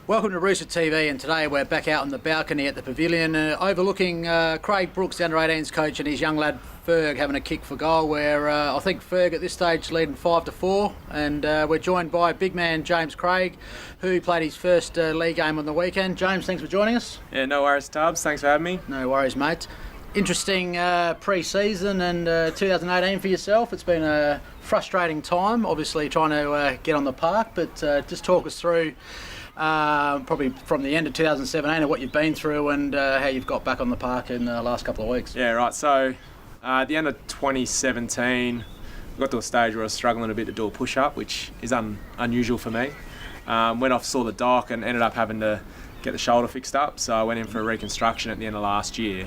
Welcome to Rooster TV, and today we're back out on the balcony at the pavilion overlooking Craig Brooks, the under-18s coach, and his young lad Ferg having a kick for goal where I think Ferg at this stage leading 5-4, and we're joined by big man James Craig, who played his first league game on the weekend. James, thanks for joining us. Yeah, no worries, Tubbs. Thanks for having me. No worries, mate. Interesting pre-season and 2018 for yourself. It's been a frustrating time, obviously trying to get on the park, but just talk us through probably from the end of 2017 and what you've been through and how you've got back on the park in the last couple of weeks. Yeah, right. So at the end of 2017, I got to a stage where I was struggling a bit to do a push-up, which is unusual for me. Went off, saw the doc, and ended up having to get the shoulder fixed up. So I went in for a reconstruction at the end of last year.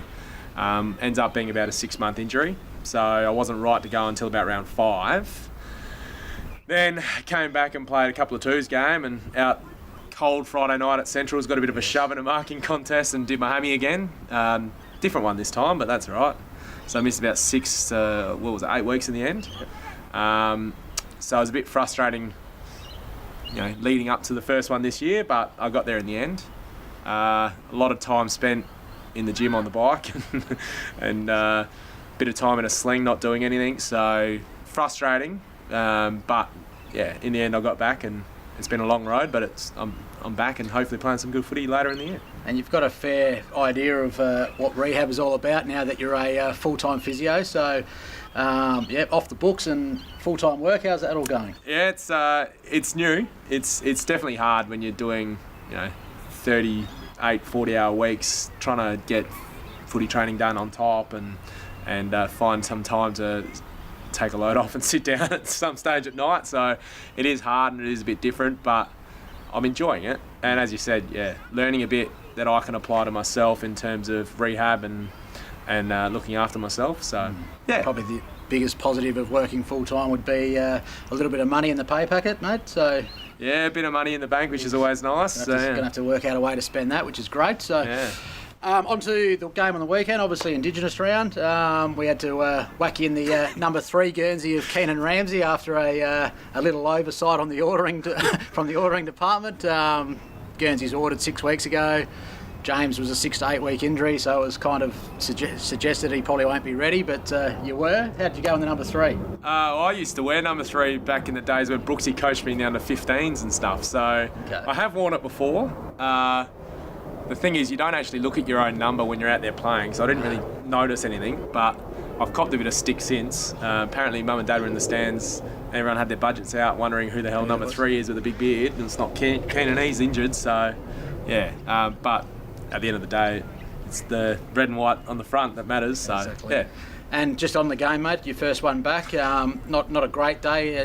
Ends up being about a 6-month injury. So I wasn't right to go until about round 5. Then came back and played a couple of twos game and out cold Friday night at Central's, got a bit of a shove in a marking contest and did my hammy again. Different one this time, but that's all right. So I missed about 8 weeks in the end. So it was a bit frustrating, leading up to the first one this year, but I got there in the end. A lot of time spent in the gym on the bike and a bit of time in a sling not doing anything, so frustrating. But yeah, in the end I got back and it's been a long road, but I'm back and hopefully playing some good footy later in the year. And you've got a fair idea of what rehab is all about now that you're a full-time physio. So, off the books and full-time work. How's that all going? Yeah, it's new. It's definitely hard when you're doing 38, 40-hour weeks, trying to get footy training done on top and find some time to take a load off and sit down at some stage at night. So it is hard and it is a bit different, but I'm enjoying it. And as you said, learning a bit that I can apply to myself in terms of rehab and looking after myself. So probably the biggest positive of working full time would be a little bit of money in the pay packet, mate. So yeah, a bit of money in the bank, which is always nice. You're going to have to work out a way to spend that, which is great. So. Yeah. On to the game on the weekend, obviously Indigenous round. We had to whack in the number 3 Guernsey of Keenan Ramsey after a little oversight on the ordering from the ordering department. Guernsey's ordered 6 weeks ago. James was a 6 to 8 week injury, so it was kind of suggested he probably won't be ready, but you were. How did you go in the number 3? I used to wear number 3 back in the days when Brooksy coached me in the under 15s and stuff, so okay. I have worn it before. The thing is, you don't actually look at your own number when you're out there playing, so I didn't really notice anything, but I've copped a bit of stick since. Apparently Mum and Dad were in the stands, everyone had their budgets out wondering who the hell number 3 is with a big beard, and it's not Keenan, he's injured, so yeah. But at the end of the day, it's the red and white on the front that matters, so exactly. Yeah. And just on the game, mate, your first one back, not a great day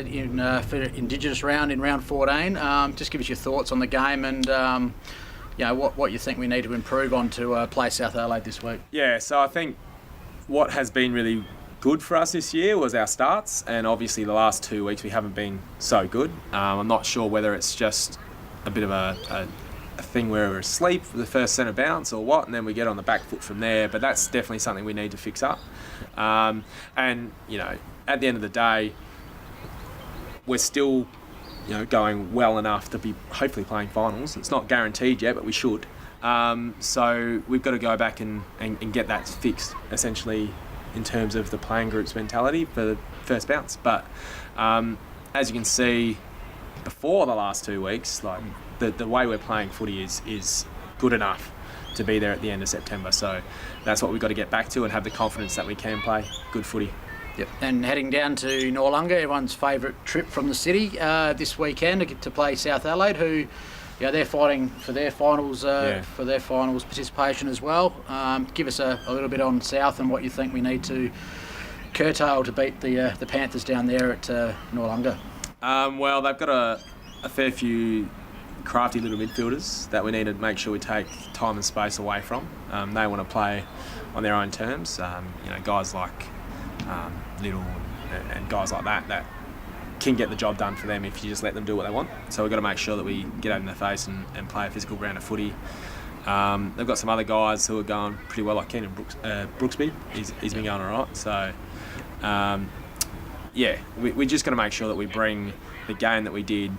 for Indigenous round in round 14. Just give us your thoughts on the game and what you think we need to improve on to play South Adelaide this week. Yeah, so I think what has been really good for us this year was our starts, and obviously the last 2 weeks we haven't been so good. I'm not sure whether it's just a bit of a thing where we're asleep for the first centre bounce or what, and then we get on the back foot from there, but that's definitely something we need to fix up. And, at the end of the day, we're still going well enough to be hopefully playing finals. It's not guaranteed yet, but we should. So we've got to go back and get that fixed, essentially, in terms of the playing group's mentality for the first bounce. But as you can see, before the last 2 weeks, like the way we're playing footy is good enough to be there at the end of September. So that's what we've got to get back to and have the confidence that we can play good footy. Yep. And heading down to Noarlunga, everyone's favourite trip from the city this weekend to get to play South Adelaide, who they're fighting for their finals participation as well. Give us a little bit on South and what you think we need to curtail to beat the Panthers down there at Noarlunga. Well, they've got a fair few crafty little midfielders that we need to make sure we take time and space away from. They want to play on their own terms. Guys like Little and guys like that can get the job done for them if you just let them do what they want. So we've got to make sure that we get out in their face and play a physical brand of footy. They've got some other guys who are going pretty well, like Keenan Brooksby. He's been going all right. So we're just going to make sure that we bring the game that we did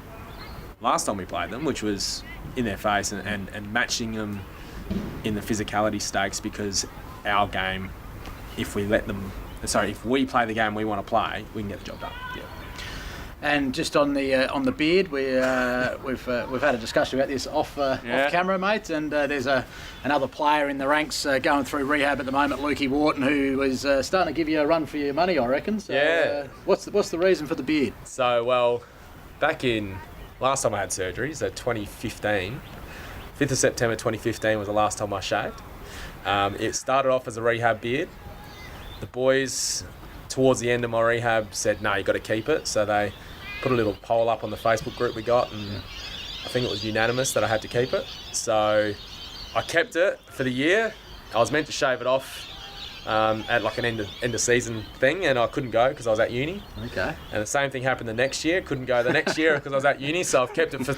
last time we played them, which was in their face and matching them in the physicality stakes, because our game, if we play the game we want to play, we can get the job done. Yeah. And just on the beard, we've had a discussion about this off camera, mate. And there's another player in the ranks going through rehab at the moment, Lukey Wharton, who is starting to give you a run for your money, I reckon. So, what's the reason for the beard? So, well, back in last time I had surgery, so 2015, 5th of September 2015 was the last time I shaved. It started off as a rehab beard. The boys, towards the end of my rehab, said, no, you got to keep it. So they put a little poll up on the Facebook group we got, and I think it was unanimous that I had to keep it. So I kept it for the year. I was meant to shave it off at like an end of season thing, and I couldn't go because I was at uni. Okay. And the same thing happened the next year. Couldn't go the next year because I was at uni. So I've kept it for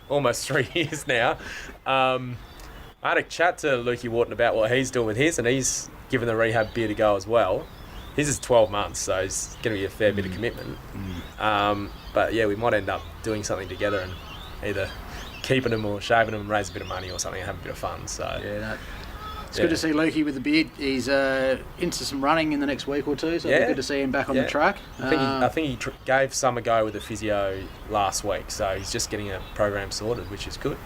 almost 3 years now. I had a chat to Lukey Wharton about what he's doing with his, and he's given the rehab beard a go as well. His is 12 months, so it's going to be a fair bit of commitment. But yeah, we might end up doing something together and either keeping them or shaving them and raise a bit of money or something and have a bit of fun. So it's good to see Lukey with the beard. He's into some running in the next week or two, so it'll be good to see him back on the track. I think he gave some a go with the physio last week, so he's just getting a program sorted, which is good.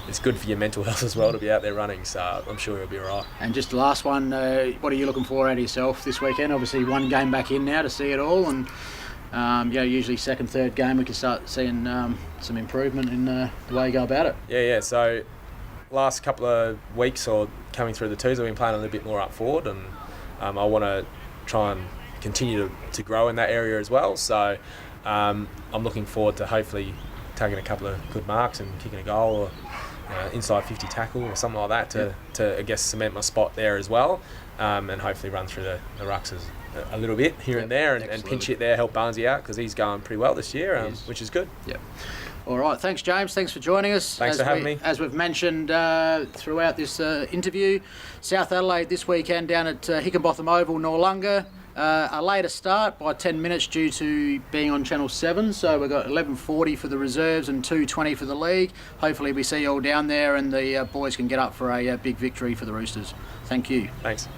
It's good for your mental health as well to be out there running, so I'm sure he'll be all right. And just the last one, what are you looking for out of yourself this weekend? Obviously one game back in now to see it all, and usually second, third game we can start seeing some improvement in the way you go about it. Yeah, so last couple of weeks or coming through the twos, I've been playing a little bit more up forward, and I want to try and continue to grow in that area as well, so I'm looking forward to hopefully taking a couple of good marks and kicking a goal, or inside 50 tackle or something like that to I guess cement my spot there as well, and hopefully run through the rucks a little bit here and there, and pinch hit there, help Barnesy out because he's going pretty well this year, which is good. Yep. All right, thanks James, thanks for joining us. Thanks for having me. As we've mentioned throughout this interview, South Adelaide this weekend down at Hickenbotham Oval, Noarlunga. A later start by 10 minutes due to being on Channel 7, so we've got 11:40 for the reserves and 2:20 for the league. Hopefully we see you all down there and the boys can get up for a big victory for the Roosters. Thank you. Thanks.